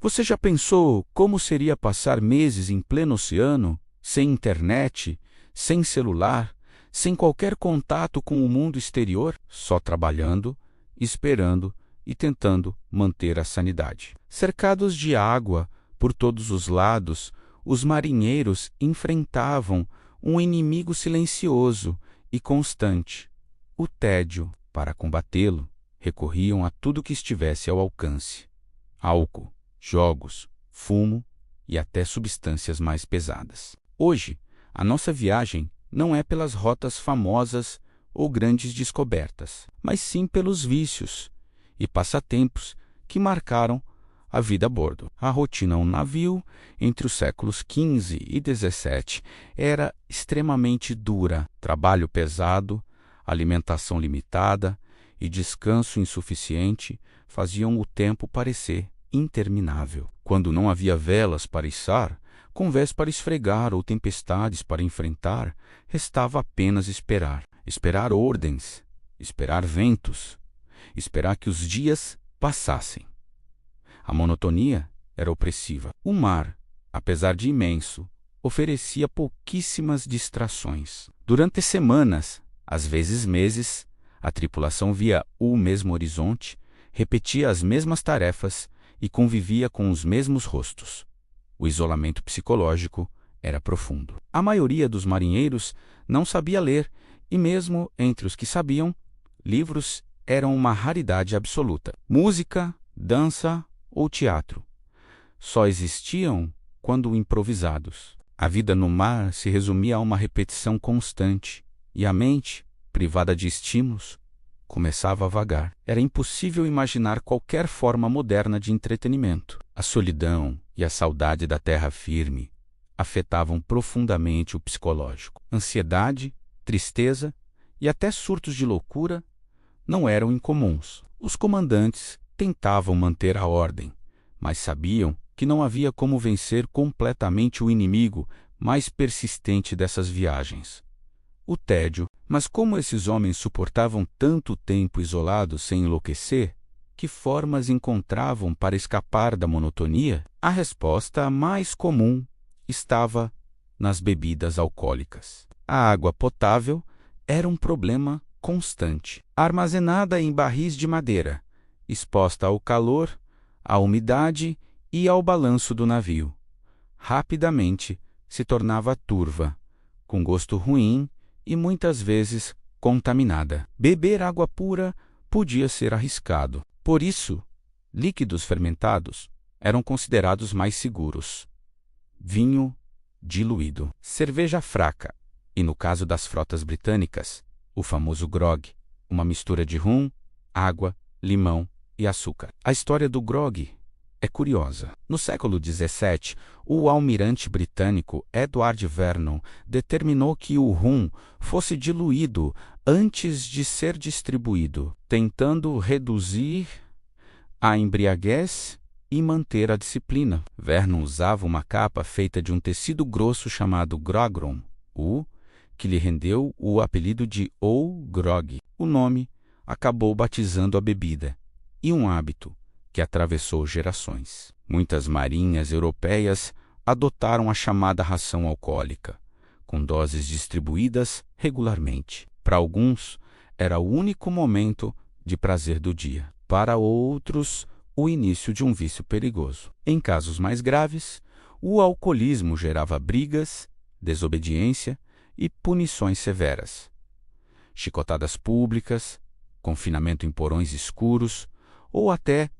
Você já pensou como seria passar meses em pleno oceano, sem internet, sem celular, sem qualquer contato com o mundo exterior, só trabalhando, esperando e tentando manter a sanidade? Cercados de água por todos os lados, os marinheiros enfrentavam um inimigo silencioso e constante, o tédio. Para combatê-lo, recorriam a tudo que estivesse ao alcance: álcool, jogos, fumo e até substâncias mais pesadas. Hoje, a nossa viagem não é pelas rotas famosas ou grandes descobertas, mas sim pelos vícios e passatempos que marcaram a vida a bordo. A rotina a um navio entre os séculos XV e XVII era extremamente dura: trabalho pesado, alimentação limitada e descanso insuficiente faziam o tempo parecer interminável. Quando não havia velas para içar, convés para esfregar ou tempestades para enfrentar, restava apenas esperar. Esperar ordens, esperar ventos, esperar que os dias passassem. A monotonia era opressiva. O mar, apesar de imenso, oferecia pouquíssimas distrações. Durante semanas, às vezes meses, a tripulação via o mesmo horizonte, repetia as mesmas tarefas e convivia com os mesmos rostos. O isolamento psicológico era profundo. A maioria dos marinheiros não sabia ler, e mesmo entre os que sabiam, livros eram uma raridade absoluta. Música, dança ou teatro só existiam quando improvisados. A vida no mar se resumia a uma repetição constante, e a mente, privada de estímulos, começava a vagar. Era impossível imaginar qualquer forma moderna de entretenimento. A solidão e a saudade da terra firme afetavam profundamente o psicológico. Ansiedade, tristeza e até surtos de loucura não eram incomuns. Os comandantes tentavam manter a ordem, mas sabiam que não havia como vencer completamente o inimigo mais persistente dessas viagens: o tédio. Mas como esses homens suportavam tanto tempo isolados sem enlouquecer? Que formas encontravam para escapar da monotonia? A resposta mais comum estava nas bebidas alcoólicas. A água potável era um problema constante. Armazenada em barris de madeira, exposta ao calor, à umidade e ao balanço do navio, rapidamente se tornava turva, com gosto ruim e muitas vezes contaminada. Beber água pura podia ser arriscado. Por isso, líquidos fermentados eram considerados mais seguros. Vinho diluído, cerveja fraca e, no caso das frotas britânicas, o famoso grog, uma mistura de rum, água, limão e açúcar. A história do grog é curiosa. No século XVII, o almirante britânico Edward Vernon determinou que o rum fosse diluído antes de ser distribuído, tentando reduzir a embriaguez e manter a disciplina. Vernon usava uma capa feita de um tecido grosso chamado grogrom, o que lhe rendeu o apelido de Old Grog. O nome acabou batizando a bebida e um hábito que atravessou gerações. Muitas marinhas europeias adotaram a chamada ração alcoólica, com doses distribuídas regularmente. Para alguns, era o único momento de prazer do dia. Para outros, o início de um vício perigoso. Em casos mais graves, o alcoolismo gerava brigas, desobediência e punições severas. Chicotadas públicas, confinamento em porões escuros ou até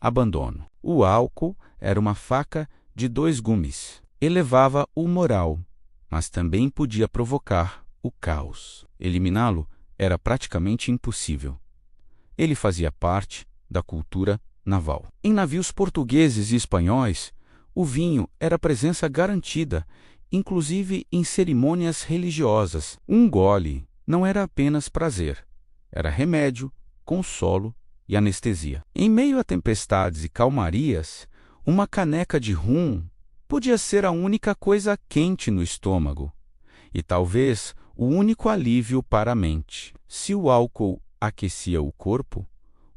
abandono. O álcool era uma faca de dois gumes. Elevava o moral, mas também podia provocar o caos. Eliminá-lo era praticamente impossível. Ele fazia parte da cultura naval. Em navios portugueses e espanhóis, o vinho era presença garantida, inclusive em cerimônias religiosas. Um gole não era apenas prazer, era remédio, consolo e anestesia. Em meio a tempestades e calmarias, uma caneca de rum podia ser a única coisa quente no estômago e talvez o único alívio para a mente. Se o álcool aquecia o corpo,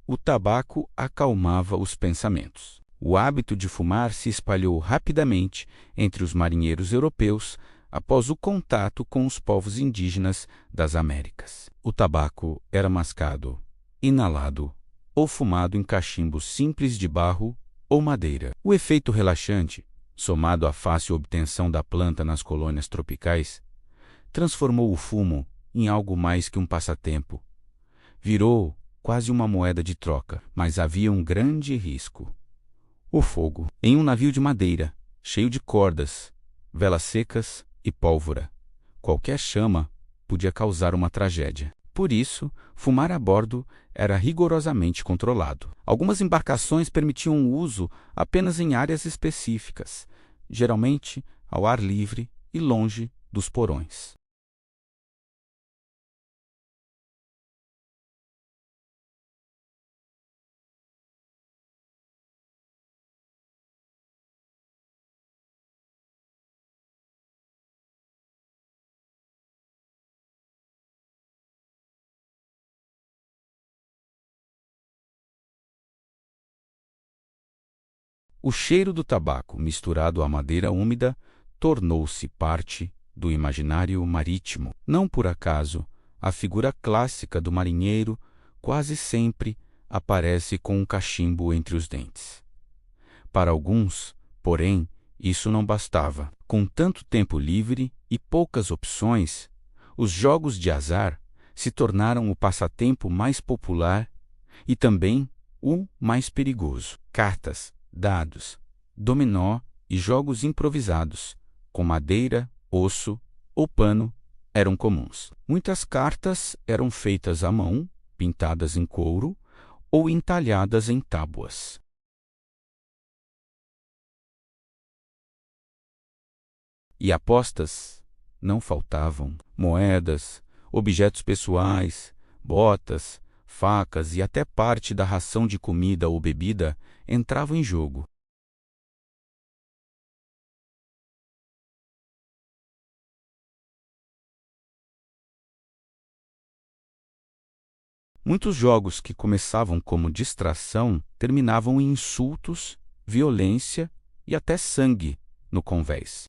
o tabaco acalmava os pensamentos. O hábito de fumar se espalhou rapidamente entre os marinheiros europeus após o contato com os povos indígenas das Américas. O tabaco era mascado, inalado ou fumado em cachimbos simples de barro ou madeira. O efeito relaxante, somado à fácil obtenção da planta nas colônias tropicais, transformou o fumo em algo mais que um passatempo. Virou quase uma moeda de troca, mas havia um grande risco. O fogo. Em um navio de madeira, cheio de cordas, velas secas e pólvora, qualquer chama podia causar uma tragédia. Por isso, fumar a bordo era rigorosamente controlado. Algumas embarcações permitiam o uso apenas em áreas específicas, geralmente ao ar livre e longe dos porões. O cheiro do tabaco, misturado à madeira úmida, tornou-se parte do imaginário marítimo. Não por acaso, a figura clássica do marinheiro quase sempre aparece com um cachimbo entre os dentes. Para alguns, porém, isso não bastava. Com tanto tempo livre e poucas opções, os jogos de azar se tornaram o passatempo mais popular e também o mais perigoso. Cartas, dados, dominó e jogos improvisados, com madeira, osso ou pano, eram comuns. Muitas cartas eram feitas à mão, pintadas em couro ou entalhadas em tábuas. E apostas não faltavam. Moedas, objetos pessoais, botas, facas e até parte da ração de comida ou bebida entravam em jogo. Muitos jogos que começavam como distração terminavam em insultos, violência e até sangue no convés.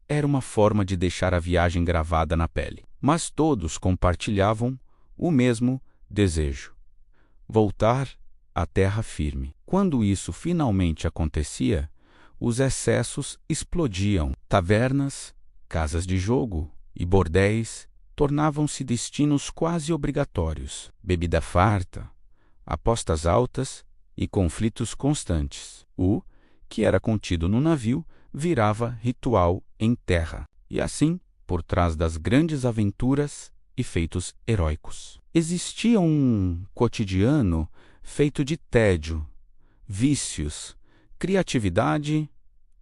era uma forma de deixar a viagem gravada na pele. Mas todos compartilhavam o mesmo desejo: voltar à terra firme. Quando isso finalmente acontecia, os excessos explodiam. Tavernas, casas de jogo e bordéis tornavam-se destinos quase obrigatórios. Bebida farta, apostas altas e conflitos constantes. O que era contido no navio virava ritual em terra. E assim, por trás das grandes aventuras e feitos heróicos, existia um cotidiano feito de tédio, vícios, criatividade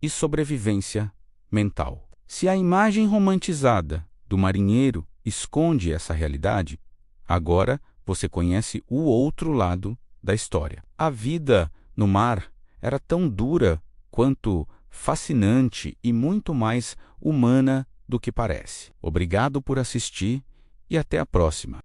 e sobrevivência mental. Se a imagem romantizada do marinheiro esconde essa realidade, agora você conhece o outro lado da história. A vida no mar era tão dura quanto fascinante e muito mais humana do que parece. Obrigado por assistir e até a próxima.